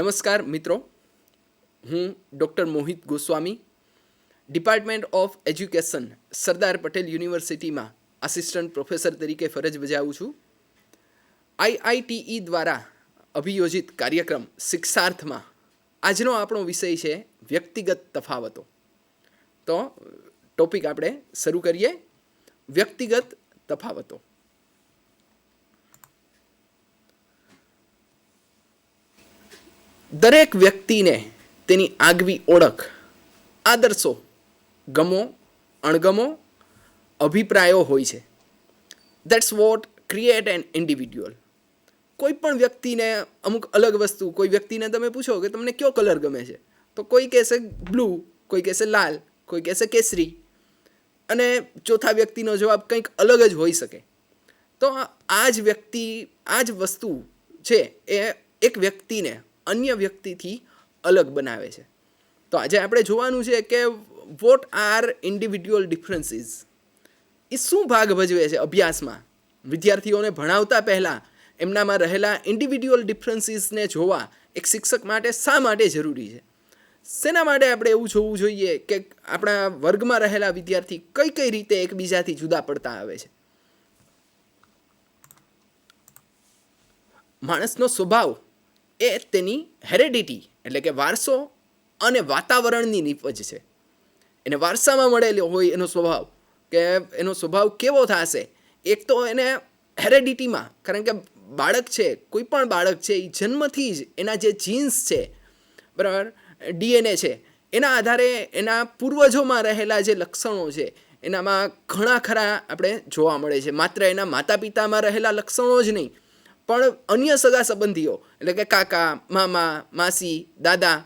નમસ્કાર મિત્રો, હું doctor Mohit Goswami, department of education Sardar Patel યુનિવર્સિટીમાં આસિસ્ટન્ટ પ્રોફેસર તરીકે ફરજ બજાવું છું. આઈઆઈટીઈ દ્વારા અભિયોજિત કાર્યક્રમ શિક્ષાર્થમાં આજનો આપણો વિષય છે વ્યક્તિગત તફાવતો. તો ટોપિક આપણે શરૂ કરીએ. વ્યક્તિગત તફાવતો. દરેક વ્યક્તિને તેની આગવી ઓળખ, આદર્શો, ગમો, અણગમો, અભિપ્રાયો હોય છે. That's what create N individual. કોઈ પણ વ્યક્તિને અમુક અલગ વસ્તુ, કોઈ વ્યક્તિને તમે પૂછો કે તમને કયો કલર ગમે છે, તો કોઈ કહેશે બ્લુ, કોઈ કહેશે લાલ, કોઈ કહેશે કેસરી, અને ચોથા વ્યક્તિનો જવાબ કંઈક અલગ જ હોઈ શકે. તો આ જ વ્યક્તિ, આ જ વસ્તુ છે એ એક વ્યક્તિને અન્ય વ્યક્તિથી અલગ બનાવે છે. તો આજે આપણે જોવાનું છે કે વોટ આર ઇન્ડિવિડ્યુઅલ ડિફરન્સીસ. એ શું ભાગ ભજવે છે અભ્યાસમાં. વિદ્યાર્થીઓને ભણાવતા પહેલાં એમનામાં રહેલા ઇન્ડિવિડ્યુઅલ ડિફરન્સીસને જોવા એક શિક્ષક માટે શા માટે જરૂરી છે? શેના માટે આપણે એવું જોવું જોઈએ કે આપણા વર્ગમાં રહેલા વિદ્યાર્થી કઈ કઈ રીતે એકબીજાથી જુદા પડતા આવે છે? માણસનો સ્વભાવ એ તેની હેરેડિટી એટલે કે વારસો અને વાતાવરણની નીપજ છે. એને વારસામાં મળેલો હોય એનો સ્વભાવ, કે એનો સ્વભાવ કેવો થશે. એક તો એને હેરેડિટીમાં, કારણ કે બાળક છે, કોઈ પણ બાળક છે, એ જન્મથી જ એના જે જીન્સ છે, બરાબર, ડીએનએ છે, એના આધારે એના પૂર્વજોમાં રહેલા જે લક્ષણો છે એનામાં ઘણા ખરા આપણે જોવા મળે છે. માત્ર એના માતા પિતામાં રહેલા લક્ષણો જ નહીં, પણ અન્ય સગા સંબંધીઓ એટલે કે કાકા, મામા, માસી, દાદા,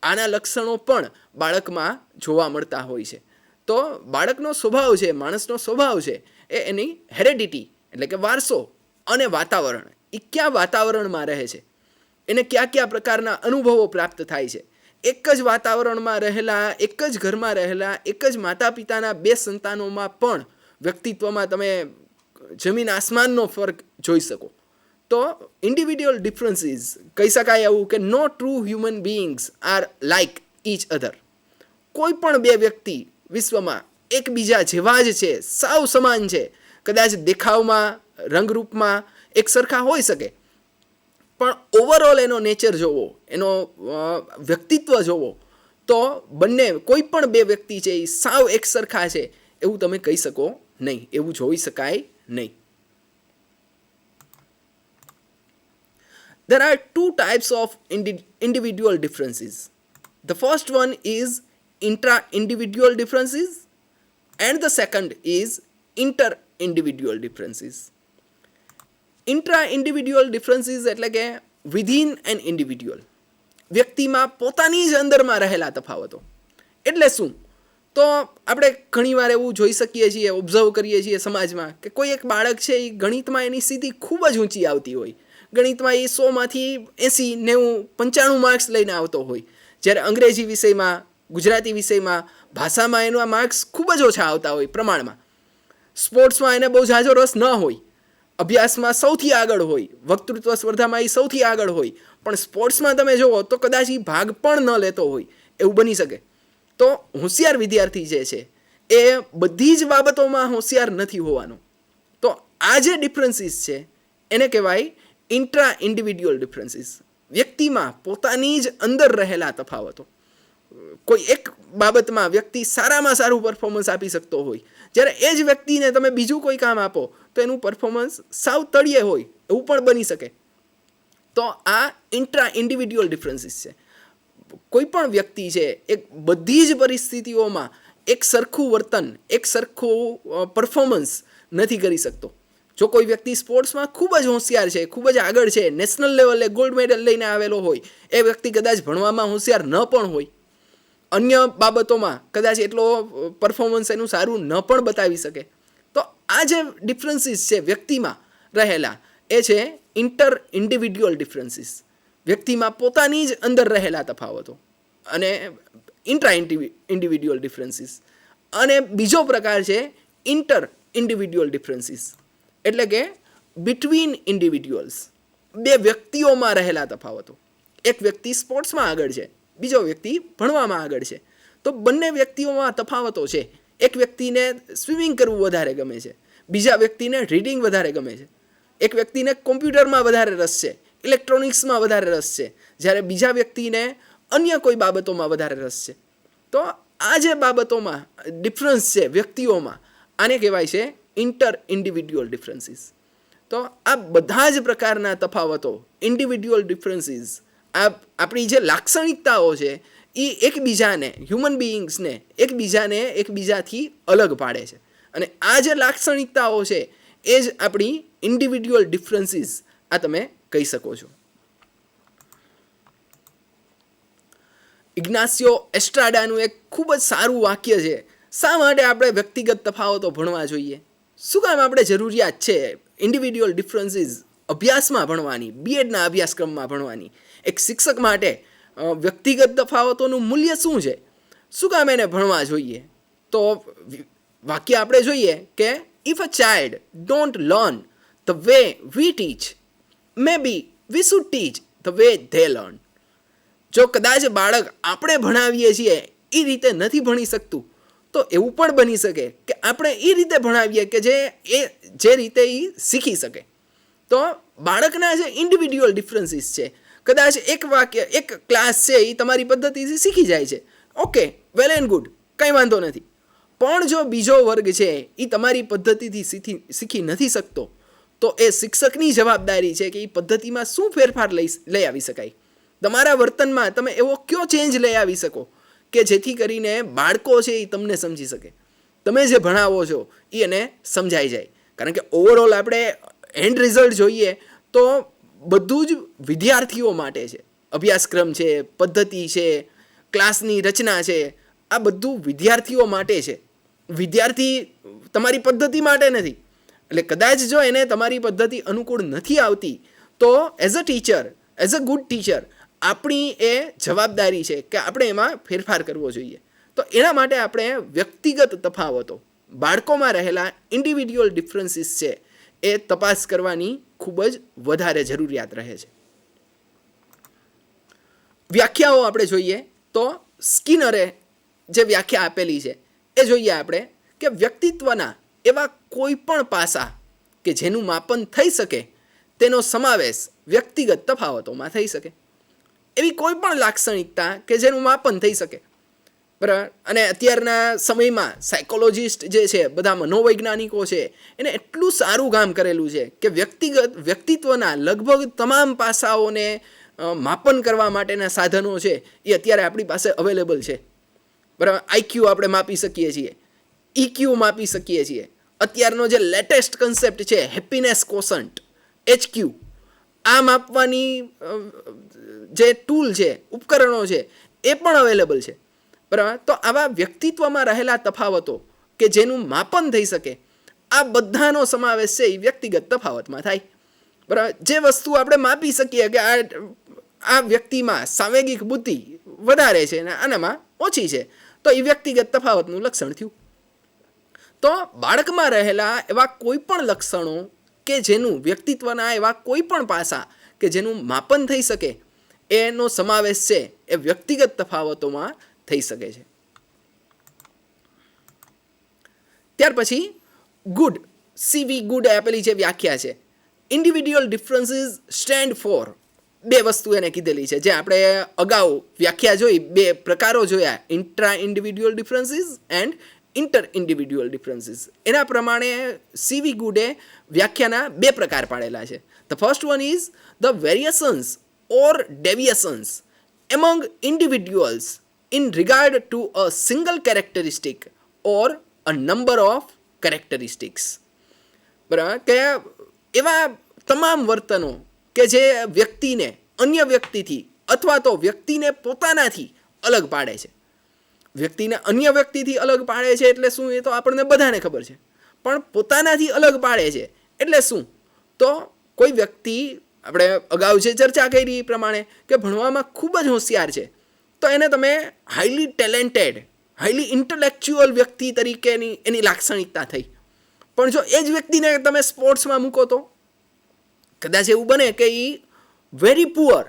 આના લક્ષણો પણ બાળકમાં જોવા મળતા હોય છે. તો બાળકનો સ્વભાવ છે, માણસનો સ્વભાવ છે, એ એની હેરેડિટી એટલે કે વારસો અને વાતાવરણ. એ કયા વાતાવરણમાં રહે છે, એને કયા કયા પ્રકારના અનુભવો પ્રાપ્ત થાય છે. એક જ વાતાવરણમાં રહેલા, એક જ ઘરમાં રહેલા, એક જ માતા પિતાના બે સંતાનોમાં પણ વ્યક્તિત્વમાં તમે જમીન આસમાનનો ફરક જોઈ શકો. તો ઇન્ડિવિડ્યુઅલ ડિફરન્સીસ કહી શકાય એવું કે no true human beings are like each other. કોઈ પણ બે વ્યક્તિ વિશ્વમાં એકબીજા જેવા જ છે, સાવ સમાન છે. કદાચ દેખાવમાં, રંગરૂપમાં એક સરખા હોઈ શકે, પણ ઓવરઓલ એનો નેચર જોવો, એનો વ્યક્તિત્વ જોવો, તો બંને કોઈ પણ બે વ્યક્તિ છે એ સાવ એક સરખા છે એવું તમે કહી શકો નહીં, એવું જોઈ શકાય નહીં. There are two types of individual differences. The first one is intra-individual differences and the second is inter-individual differences. Intra-individual differences એટલે કે within an individual. વ્યક્તિમાં પોતાની જ અંદરમાં રહેલા તફાવતો. એટલે શું? તો આપણે ઘણીવાર એવું જોઈ શકીએ છીએ, ઓબ્ઝર્વ કરીએ છીએ સમાજમાં કે કોઈ એક બાળક છે એ ગણિતમાં એની સ્થિતિ ખૂબ જ ઊંચી આવતી હોય. ગણિતમાં એ 100માંથી 80, 90, 95 માર્ક્સ લઈને આવતો હોય. જ્યારે અંગ્રેજી વિષયમાં, ગુજરાતી વિષયમાં, ભાષામાં એના માર્ક્સ ખૂબ જ ઓછા આવતા હોય પ્રમાણમાં. સ્પોર્ટ્સમાં એને બહુ ઝાઝો રસ ન હોય, અભ્યાસમાં સૌથી આગળ હોય, વક્તૃત્વ સ્પર્ધામાં એ સૌથી આગળ હોય, પણ સ્પોર્ટ્સમાં તમે જુઓ તો કદાચ એ ભાગ પણ ન લેતો હોય, એવું બની શકે. તો હોશિયાર વિદ્યાર્થી જે છે એ બધી જ બાબતોમાં હોશિયાર નથી હોવાનો. તો આ જે ડિફરન્સીસ છે એને કહેવાય ઇન્ટ્રા ઇન્ડિવિડ્યુઅલ ડિફરન્સીસ. વ્યક્તિમાં પોતાની જ અંદર રહેલા તફાવતો. કોઈ એક બાબતમાં વ્યક્તિ સારામાં સારું પરફોર્મન્સ આપી શકતો હોય, જ્યારે એ જ વ્યક્તિને તમે બીજું કોઈ કામ આપો તો એનું પરફોર્મન્સ સાવ તળિયે હોય, એવું પણ બની શકે. તો આ ઇન્ટ્રા ઇન્ડિવિડ્યુઅલ ડિફરન્સીસ છે. કોઈ પણ વ્યક્તિ છે એક બધી જ પરિસ્થિતિઓમાં એક સરખું વર્તન, એક સરખું પરફોર્મન્સ નથી કરી શકતો. જો કોઈ વ્યક્તિ સ્પોર્ટ્સમાં ખૂબ જ હોશિયાર છે, ખૂબ જ આગળ છે, નેશનલ લેવલે ગોલ્ડ મેડલ લઈને આવેલો હોય, એ વ્યક્તિ કદાચ ભણવામાં હોશિયાર ન પણ હોય, અન્ય બાબતોમાં કદાચ એટલો પરફોર્મન્સ એનું સારું ન પણ બતાવી શકે. તો આ જે ડિફરન્સીસ છે વ્યક્તિમાં રહેલા, એ છે ઇન્ટર ઇન્ડિવિડ્યુઅલ ડિફરન્સીસ. વ્યક્તિમાં પોતાની જ અંદર રહેલા તફાવતો અને ઇન્ટ્રા ઇન્ડિવિડ્યુઅલ ડિફરન્સીસ. અને બીજો પ્રકાર છે ઇન્ટર ઇન્ડિવિડ્યુઅલ ડિફરન્સીસ, એટલે કે બિટવીન ઇન્ડિવિડ્યુઅલ્સ, બે વ્યક્તિઓમાં રહેલા તફાવતો. એક વ્યક્તિ સ્પોર્ટ્સમાં આગળ છે, બીજો વ્યક્તિ ભણવામાં આગળ છે, તો બંને વ્યક્તિઓમાં તફાવતો છે. એક વ્યક્તિને સ્વિમિંગ કરવું વધારે ગમે છે, બીજા વ્યક્તિને રીડિંગ વધારે ગમે છે. એક વ્યક્તિને કોમ્પ્યુટરમાં વધારે રસ છે, ઇલેક્ટ્રોનિક્સમાં વધારે રસ છે, જ્યારે બીજા વ્યક્તિને અન્ય કોઈ બાબતોમાં વધારે રસ છે. તો આ જે બાબતોમાં ડિફરન્સ છે વ્યક્તિઓમાં, આને કહેવાય છે ઇન્ટર ઇન્ડિવિડ્યુઅલ ડિફરન્સીસ. તો આ બધા જ પ્રકારના તફાવતો, ઇન્ડિવિડ્યુઅલ ડિફરન્સીસ, આ આપણી જે લાક્ષણિકતાઓ છે એ એકબીજાને, હ્યુમન બિઈંગ્સને એકબીજાથી અલગ પાડે છે. અને આ જે લાક્ષણિકતાઓ છે એ જ આપણી ઇન્ડિવિડ્યુઅલ ડિફરન્સીસ આ તમે કહી શકો છો. ઇગ્નાસિયો એસ્ટ્રાડાનું એક ખૂબ જ સારું વાક્ય છે, શા માટે આપણે વ્યક્તિગત તફાવતો ભણવા જોઈએ, શું કામ આપણે જરૂરિયાત છે ઇન્ડિવિડ્યુઅલ ડિફરન્સીસ અભ્યાસમાં ભણવાની, બીએડના અભ્યાસક્રમમાં ભણવાની. એક શિક્ષક માટે વ્યક્તિગત તફાવતોનું મૂલ્ય શું છે, શું કામ એને ભણવા જોઈએ? તો વાક્ય આપણે જોઈએ કે if a child don't learn the way we teach, maybe we should teach the way they learn. જો કદાચ બાળક આપણે ભણાવીએ છીએ એ રીતે નથી ભણી શકતું, તો એવું પણ બની શકે કે આપણે એ રીતે ભણાવીએ કે જે રીતે એ શીખી શકે. તો બાળકના જે ઇન્ડિવિડ્યુઅલ ડિફરન્સીસ છે, કદાચ એક ક્લાસ છે એ તમારી પદ્ધતિથી શીખી જાય છે, ઓકે, વેલ એન્ડ ગુડ, કંઈ વાંધો નથી. પણ જો બીજો વર્ગ છે એ તમારી પદ્ધતિથી શીખી નથી શકતો, તો એ શિક્ષકની જવાબદારી છે કે એ પદ્ધતિમાં શું ફેરફાર લઈ આવી શકાય. તમારા વર્તનમાં તમે એવો કયો ચેન્જ લઈ આવી શકો કે જેથી કરીને બાળકો છે એ તમને સમજી શકે, તમે જે ભણાવો છો એ એને સમજાઈ જાય. કારણ કે ઓવરઓલ આપણે એન્ડ રિઝલ્ટ જોઈએ તો બધું જ વિદ્યાર્થીઓ માટે છે. અભ્યાસક્રમ છે, પદ્ધતિ છે, ક્લાસની રચના છે, આ બધું વિદ્યાર્થીઓ માટે છે. વિદ્યાર્થી તમારી પદ્ધતિ માટે નથી. એટલે કદાચ જો એને તમારી પદ્ધતિ અનુકૂળ નથી આવતી, તો as a teacher, as a good teacher, આપણી એ જવાબદારી છે કે આપણે એમાં ફેરફાર કરવો જોઈએ. તો એના માટે આપણે વ્યક્તિગત તફાવતો, બાળકોમાં રહેલા ઇન્ડિવિડ્યુઅલ ડિફરન્સીસ છે એ તપાસ કરવાની ખૂબ જ વધારે જરૂરિયાત રહે છે. વ્યાખ્યાઓ આપણે જોઈએ તો સ્કિનરે જે વ્યાખ્યા આપેલી છે એ જોઈએ આપણે કે વ્યક્તિત્વના એવા કોઈ પણ પાસા કે જેનું માપન થઈ શકે તેનો સમાવેશ વ્યક્તિગત તફાવતોમાં થઈ શકે. એવી કોઈ પણ લાક્ષણિકતા કે જેનું માપન થઈ શકે, બરાબર. અને અત્યારના સમયમાં સાયકોલોજિસ્ટ જે છે, બધા મનોવૈજ્ઞાનિકો છે, એને એટલું સારું કામ કરેલું છે કે વ્યક્તિત્વના લગભગ તમામ પાસાઓને માપન કરવા માટેના સાધનો છે એ અત્યારે આપણી પાસે અવેલેબલ છે, બરાબર. આઈક્યુ આપણે માપી શકીએ છીએ, ઇક્યુ માપી શકીએ છીએ. અત્યારનો જે લેટેસ્ટ કન્સેપ્ટ છે હેપીનેસ કોસન્ટ, HQ, આ માપવાની જે ટૂલ છે, ઉપકરણો છે, એ પણ અવેલેબલ છે, બરાબર. તો આવા વ્યક્તિત્વમાં રહેલા તફાવતો કે જેનું માપન થઈ શકે, આ બધાનો સમાવેશ છે એ વ્યક્તિગત તફાવતમાં થાય, બરાબર. જે વસ્તુ આપણે માપી શકીએ કે આ વ્યક્તિમાં સાંવેગિક બુદ્ધિ વધારે છે અને આનામાં ઓછી છે, તો એ વ્યક્તિગત તફાવતનું લક્ષણ થયું. તો બાળકમાં રહેલા એવા કોઈ પણ લક્ષણો કે જેનું વ્યક્તિત્વના એવા કોઈ પણ પાસા કે જેનું માપન થઈ શકે, એનો સમાવેશ છે એ વ્યક્તિગત તફાવતોમાં થઈ શકે છે. ત્યાર પછી ગુડ, CV ગુડ આપેલી જે વ્યાખ્યા છે, ઇન્ડિવિડ્યુઅલ ડિફરન્સીસ સ્ટેન્ડ ફોર, બે વસ્તુ એને કીધેલી છે જે આપણે અગાઉ વ્યાખ્યા જોઈ, બે પ્રકારો જોયા, intra individual differences and inter individual differences. એના પ્રમાણે CV ગુડે વ્યાખ્યાના બે પ્રકાર પાડેલા છે. The first one is the variations or deviations among individuals in regard to a single characteristic or a number of characteristics. બરાબર, કે એવા તમામ વર્તનો કે જે વ્યક્તિને અન્ય વ્યક્તિથી અથવા તો વ્યક્તિને પોતાનાથી અલગ પાડે છે. વ્યક્તિને અન્ય વ્યક્તિથી અલગ પાડે છે એટલે શું, એ તો આપણને બધાને ખબર છે. પણ પોતાનાથી અલગ પાડે છે એટલે શું? તો કોઈ વ્યક્તિ, આપણે અગાઉ જે ચર્ચા કરી એ પ્રમાણે કે ભણવામાં ખૂબ જ હોશિયાર છે, તો એને તમે હાઈલી ટેલેન્ટેડ, હાઈલી ઇન્ટેલેક્ચ્યુઅલ વ્યક્તિ તરીકેની એની લાક્ષણિકતા થઈ. પણ જો એ જ વ્યક્તિને તમે સ્પોર્ટ્સમાં મૂકો તો કદાચ એવું બને કે એ very poor,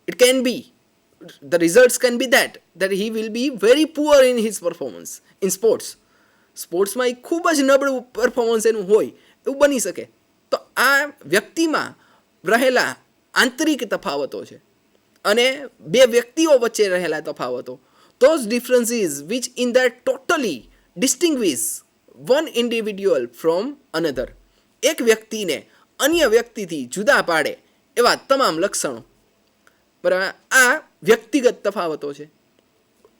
It can be, the results can be that he will be very poor in his performance in સ્પોર્ટ્સમાં એ ખૂબ જ નબળું પરફોર્મન્સ એનું હોય એવું બની શકે. તો આ વ્યક્તિમાં રહેલા આંતરિક તફાવતો છે અને બે વ્યક્તિઓ વચ્ચે રહેલા તફાવતો, those differences which in that totally distinguish one individual from another, એક વ્યક્તિને અન્ય વ્યક્તિથી જુદા પાડે એવા તમામ લક્ષણો. બરાબર, આ વ્યક્તિગત તફાવતો છે.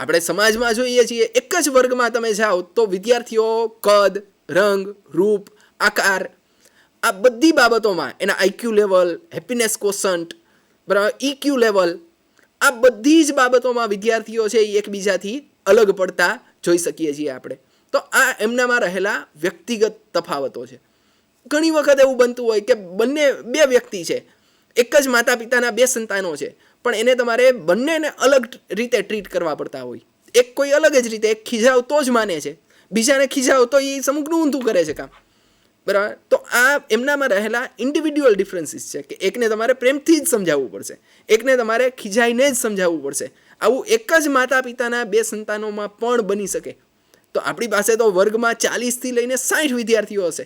આપણે સમાજમાં જોઈએ છીએ, એક જ વર્ગમાં તમે જાઓ તો વિદ્યાર્થીઓ કદ, રંગ, રૂપ, આકાર, આ બધી બાબતોમાં એના આઈક્યુ લેવલ, હેપીનેસ કોશન્ટ, બરાબર, ઇક્યુ લેવલ, આ બધી જ બાબતોમાં વિદ્યાર્થીઓ છે એ એકબીજાથી અલગ પડતા જોઈ શકીએ છીએ આપણે. તો આ એમનામાં રહેલા વ્યક્તિગત તફાવતો છે. ઘણી વખત એવું બનતું હોય કે બે વ્યક્તિ છે, એક જ માતા પિતાના બે સંતાનો છે, પણ એને તમારે બંનેને અલગ રીતે ટ્રીટ કરવા પડતા હોય. એક કોઈ અલગ જ રીતે, એક ખીજાવ તો જ માને છે, બીજાને ખીજાવ તો એ સમુકનું ઊંધું કરે છે કામ. બરાબર, તો આ એમનામાં રહેલા ઇન્ડિવિડ્યુઅલ ડિફરન્સીસ છે કે એકને તમારે પ્રેમથી જ સમજાવવું પડશે, એકને તમારે ખીજાઈને જ સમજાવવું પડશે. આવું એક જ માતા પિતાના બે સંતાનોમાં પણ બની શકે. તો આપણી પાસે તો વર્ગમાં 40થી લઈને 60 વિદ્યાર્થીઓ હશે.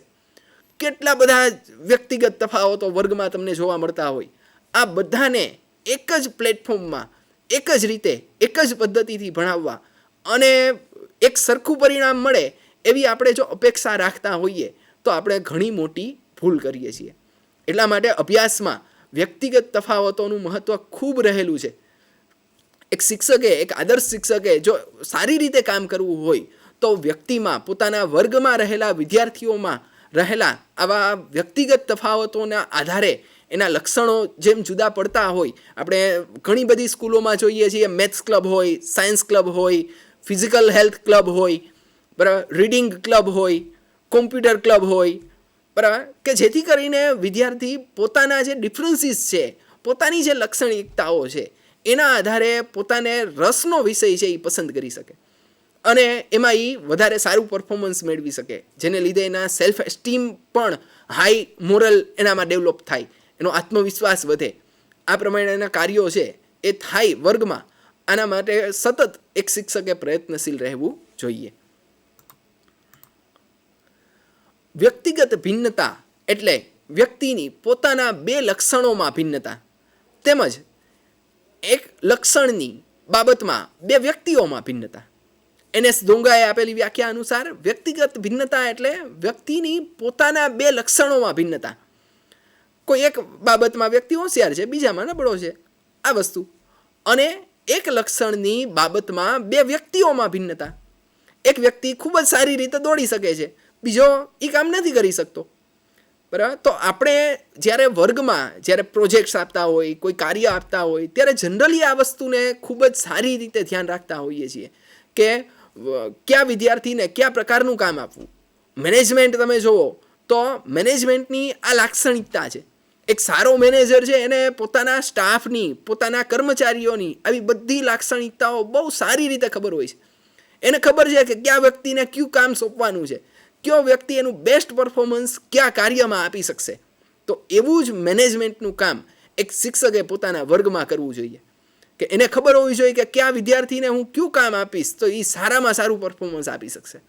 કેટલા બધા વ્યક્તિગત તફાવતો વર્ગમાં તમને જોવા મળતા હોય. આ બધાને એક જ પ્લેટફોર્મમાં, એક જ રીતે, એક જ પદ્ધતિથી ભણાવવા અને એક સરખું પરિણામ મળે એવી આપણે જો અપેક્ષા રાખતા હોઈએ તો આપણે ઘણી મોટી ભૂલ કરીએ છીએ. એટલા માટે અભ્યાસમાં વ્યક્તિગત તફાવતોનું મહત્ત્વ ખૂબ રહેલું છે. એક શિક્ષકે, એક આદર્શ શિક્ષકે જો સારી રીતે કામ કરવું હોય તો વ્યક્તિમાં, પોતાના વર્ગમાં રહેલા વિદ્યાર્થીઓમાં રહેલા આવા વ્યક્તિગત તફાવતોના આધારે એના લક્ષણો જેમ જુદા પડતા હોય, આપણે ઘણી બધી સ્કૂલોમાં જોઈએ છીએ, મેથ્સ ક્લબ હોય, સાયન્સ ક્લબ હોય, ફિઝિકલ હેલ્થ ક્લબ હોય, બરાબર, રીડિંગ ક્લબ હોય, કોમ્પ્યુટર ક્લબ હોય, બરાબર, કે જેથી કરીને વિદ્યાર્થી પોતાના જે ડિફરન્સીસ છે, પોતાની જે લાક્ષણિકતાઓ છે એના આધારે પોતાને રસનો વિષય છે એ પસંદ કરી શકે અને એમાં એ વધારે સારું પરફોર્મન્સ મેળવી શકે, જેને લીધે એના સેલ્ફ એસ્ટીમ પણ હાઈ મોરલ એનામાં ડેવલપ થાય, એનો આત્મવિશ્વાસ વધે. આ પ્રમાણેના કાર્યો છે એ થાય વર્ગમાં. આના માટે સતત એક શિક્ષકે પ્રયત્નશીલ રહેવું જોઈએ. વ્યક્તિગત ભિન્નતા એટલે વ્યક્તિની પોતાના બે લક્ષણોમાં ભિન્નતા, તેમજ એક લક્ષણની બાબતમાં બે વ્યક્તિઓમાં ભિન્નતા. NS દોંગાએ આપેલી વ્યાખ્યા અનુસાર વ્યક્તિગત ભિન્નતા એટલે વ્યક્તિની પોતાના બે લક્ષણોમાં ભિન્નતા. કોઈ એક બાબતમાં વ્યક્તિ હોશિયાર છે, બીજામાં નબળો છે, આ વસ્તુ. અને એક લક્ષણની બાબતમાં બે વ્યક્તિઓમાં ભિન્નતા. એક વ્યક્તિ ખૂબ જ સારી રીતે દોડી શકે છે, બીજો એ કામ નથી કરી શકતો. બરાબર, તો આપણે જ્યારે વર્ગમાં જ્યારે પ્રોજેક્ટ્સ આપતા હોય, કોઈ કાર્ય આપતા હોય, ત્યારે જનરલી આ વસ્તુને ખૂબ જ સારી રીતે ધ્યાન રાખતા હોઈએ છીએ કે કયા વિદ્યાર્થીને કયા પ્રકારનું કામ આપવું. મેનેજમેન્ટ તમે જુઓ તો મેનેજમેન્ટની આ લાક્ષણિકતા છે. એક સારો મેનેજર છે એને પોતાના સ્ટાફની, પોતાના કર્મચારીઓની આવી બધી લાક્ષણિકતાઓ બહુ સારી રીતે ખબર હોય છે. એને ખબર છે કે કયા વ્યક્તિને કયું કામ સોંપવાનું છે, કયો વ્યક્તિ એનું બેસ્ટ પરફોર્મન્સ કયા કાર્યમાં આપી શકશે. તો એવું જ મેનેજમેન્ટનું કામ એક શિક્ષકે પોતાના વર્ગમાં કરવું જોઈએ કે એને ખબર હોવી જોઈએ કે કયા વિદ્યાર્થીને હું કયું કામ આપીશ તો એ સારામાં સારું પરફોર્મન્સ આપી શકશે.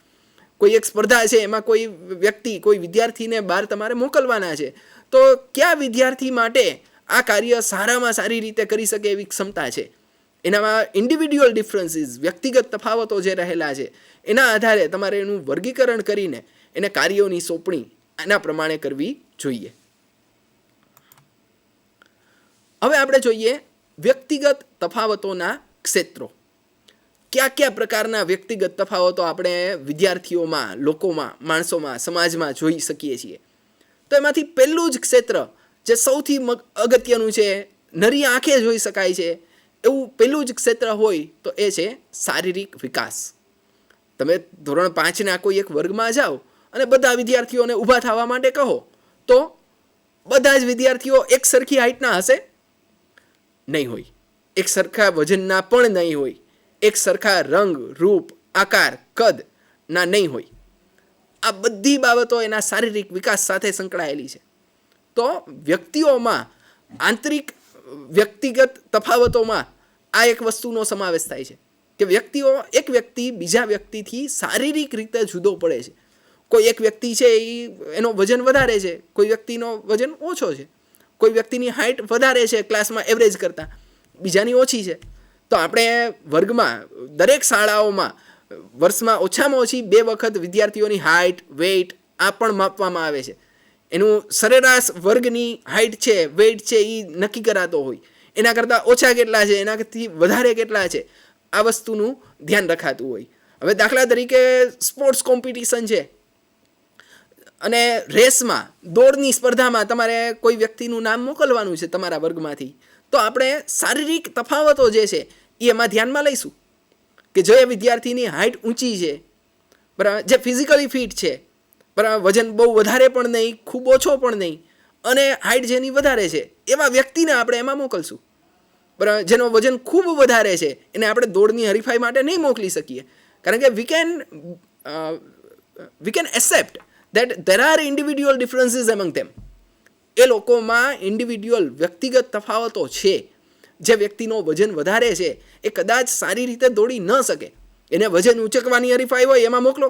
કોઈ એક સ્પર્ધા છે, એમાં કોઈ વ્યક્તિ, કોઈ વિદ્યાર્થીને બહાર તમારે મોકલવાના છે, તો કયા વિદ્યાર્થી માટે આ કાર્ય સારામાં સારી રીતે કરી શકે એવી ક્ષમતા છે. એનામાં ઇન્ડિવિડ્યુઅલ ડિફરન્સીસ, વ્યક્તિગત તફાવતો જે રહેલા છે એના આધારે તમારે એનું વર્ગીકરણ કરીને એને કાર્યોની સોંપણી એના પ્રમાણે કરવી જોઈએ. હવે આપણે જોઈએ વ્યક્તિગત તફાવતોના ક્ષેત્રો. કયા કયા પ્રકારના વ્યક્તિગત તફાવતો આપણે વિદ્યાર્થીઓમાં, લોકોમાં, માણસોમાં, સમાજમાં જોઈ શકીએ છીએ. તો એમાંથી પહેલું જ ક્ષેત્ર જે સૌથી અગત્યનું છે, નરી આંખે જોઈ શકાય છે એવું પહેલું જ ક્ષેત્ર હોય તો એ છે શારીરિક વિકાસ. તમે ધોરણ 5ના કોઈ એક વર્ગમાં જાઓ અને બધા વિદ્યાર્થીઓને ઊભા થવા માટે કહો તો બધા જ વિદ્યાર્થીઓ એક સરખી હાઇટના હશે? નહીં હોય. એક સરખા વજનના પણ નહીં હોય. એક સરખા રંગ, રૂપ, આકાર, કદના નહીં હોય. આ બધી બાબતો એના શારીરિક વિકાસ સાથે સંકળાયેલી છે. તો વ્યક્તિઓમાં આંતરિક વ્યક્તિગત તફાવતોમાં આ એક વસ્તુનો સમાવેશ થાય છે કે એક વ્યક્તિ બીજા વ્યક્તિથી શારીરિક રીતે જુદો પડે છે. કોઈ એક વ્યક્તિ છે એનો વજન વધારે છે, કોઈ વ્યક્તિનો વજન ઓછો છે, કોઈ વ્યક્તિની હાઇટ વધારે છે ક્લાસમાં એવરેજ કરતાં, બીજાની ઓછી છે. તો આપણે વર્ગમાં દરેક શાળાઓમાં વર્ષમાં ઓછામાં ઓછી 2 વખત વિદ્યાર્થીઓની હાઇટ, વેઇટ આ પણ માપવામાં આવે છે. એનું સરેરાશ વર્ગની હાઇટ છે, વેઇટ છે એ નક્કી કરાતો હોય. એના કરતાં ઓછા કેટલા છે, એનાથી વધારે કેટલા છે, આ વસ્તુનું ધ્યાન રખાતું હોય. હવે દાખલા તરીકે સ્પોર્ટ્સ કોમ્પિટિશન છે અને રેસમાં, દોડની સ્પર્ધામાં તમારે કોઈ વ્યક્તિનું નામ મોકલવાનું છે તમારા વર્ગમાંથી, તો આપણે શારીરિક તફાવતો જે છે એ એમાં ધ્યાનમાં લઈશું કે જો એ વિદ્યાર્થીની હાઇટ ઊંચી છે, બરાબર, જે ફિઝિકલી ફિટ છે, બરાબર, વજન બહુ વધારે પણ નહીં, ખૂબ ઓછો પણ નહીં, અને હાઇટ જેની વધારે છે, એવા વ્યક્તિને આપણે એમાં મોકલશું. બરાબર, જેનો વજન ખૂબ વધારે છે એને આપણે દોડની હરીફાઈ માટે નહીં મોકલી શકીએ, કારણ કે we can accept that there are individual differences among them. એ લોકોમાં ઇન્ડિવિડ્યુઅલ વ્યક્તિગત તફાવતો છે. જે વ્યક્તિનો વજન વધારે છે એ કદાચ સારી રીતે દોડી ન શકે, એને વજન ઉંચકવાની હરીફાઈ હોય એમાં મોકલો,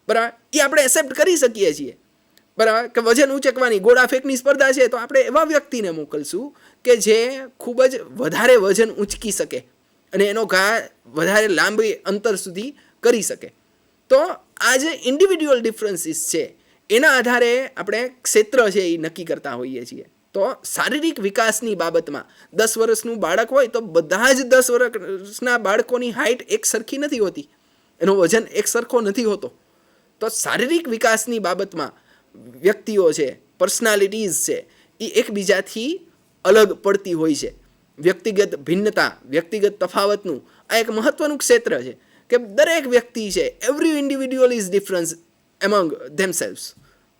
બરાબર, એ આપણે એક્સેપ્ટ કરી શકીએ છીએ. બરાબર, કે વજન ઉંચકવાની ગોળા ફેંકની સ્પર્ધા છે તો આપણે એવા વ્યક્તિને મોકલશું કે જે ખૂબ જ વધારે વજન ઉંચકી શકે અને એનો ઘા વધારે લાંબી અંતર સુધી કરી શકે. તો આ જે ઇન્ડિવિડ્યુઅલ ડિફરન્સીસ છે એના આધારે આપણે ક્ષેત્ર છે એ નક્કી કરતા હોઈએ છીએ. તો શારીરિક વિકાસની બાબતમાં 10 વર્ષનું બાળક હોય તો બધા જ 10 વર્ષના બાળકોની હાઇટ એક સરખી નથી હોતી, એનો વજન એક સરખો નથી હોતો. તો શારીરિક વિકાસની બાબતમાં વ્યક્તિઓ છે, પર્સનાલિટીઝ છે, એ એકબીજાથી અલગ પડતી હોય છે. વ્યક્તિગત ભિન્નતા, વ્યક્તિગત તફાવતનું આ એક મહત્વનું ક્ષેત્ર છે કે દરેક વ્યક્તિ છે, every individual is difference among themselves.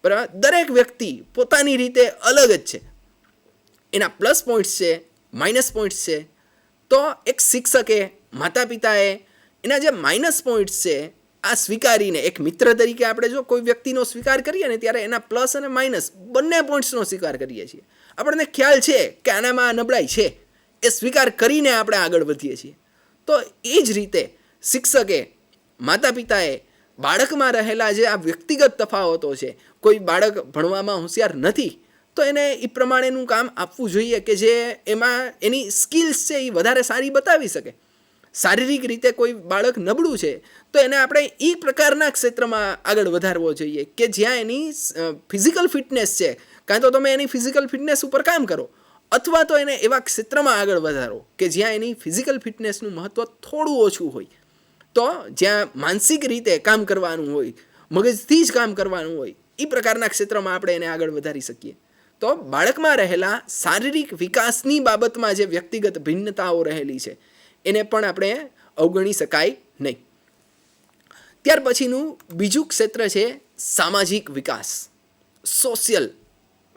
બરાબર, દરેક વ્યક્તિ પોતાની રીતે અલગ જ છે. એના પ્લસ પોઈન્ટ્સ છે, માઇનસ પોઈન્ટ્સ છે. તો એક શિક્ષકે, માતા પિતાએ એના જે માઇનસ પોઈન્ટ્સ છે આ સ્વીકારીને, એક મિત્ર તરીકે આપણે જો કોઈ વ્યક્તિનો સ્વીકાર કરીએ ને ત્યારે એના પ્લસ અને માઇનસ બંને પોઈન્ટ્સનો સ્વીકાર કરીએ છીએ. આપણને ખ્યાલ છે કે આનામાં નબળાઈ છે, એ સ્વીકાર કરીને આપણે આગળ વધીએ છીએ. તો એ જ રીતે શિક્ષકે, માતા પિતાએ બાળકમાં રહેલા જે આ વ્યક્તિગત તફાવતો છે, કોઈ બાળક ભણવામાં હોશિયાર નથી તો એને એ પ્રમાણેનું કામ આપવું જોઈએ કે જે એમાં એની સ્કિલ્સ છે એ વધારે સારી બતાવી શકે. શારીરિક રીતે કોઈ બાળક નબળું છે તો એને આપણે એ પ્રકારના ક્ષેત્રમાં આગળ વધારવો જોઈએ કે જ્યાં એની ફિઝિકલ ફિટનેસ છે, કાં તો તમે એની ફિઝિકલ ફિટનેસ ઉપર કામ કરો અથવા તો એને એવા ક્ષેત્રમાં આગળ વધારો કે જ્યાં એની ફિઝિકલ ફિટનેસનું મહત્ત્વ થોડું ઓછું હોય. તો જ્યાં માનસિક રીતે કામ કરવાનું હોય, મગજથી જ કામ કરવાનું હોય, એ પ્રકારના ક્ષેત્રમાં આપણે એને આગળ વધારી શકીએ. તો બાળકમાં રહેલા શારીરિક વિકાસની બાબતમાં જે વ્યક્તિગત ભિન્નતાઓ રહેલી છે એને પણ આપણે અવગણી શકાય નહીં. ત્યાર પછીનું બીજું ક્ષેત્ર છે સામાજિક વિકાસ, સોશિયલ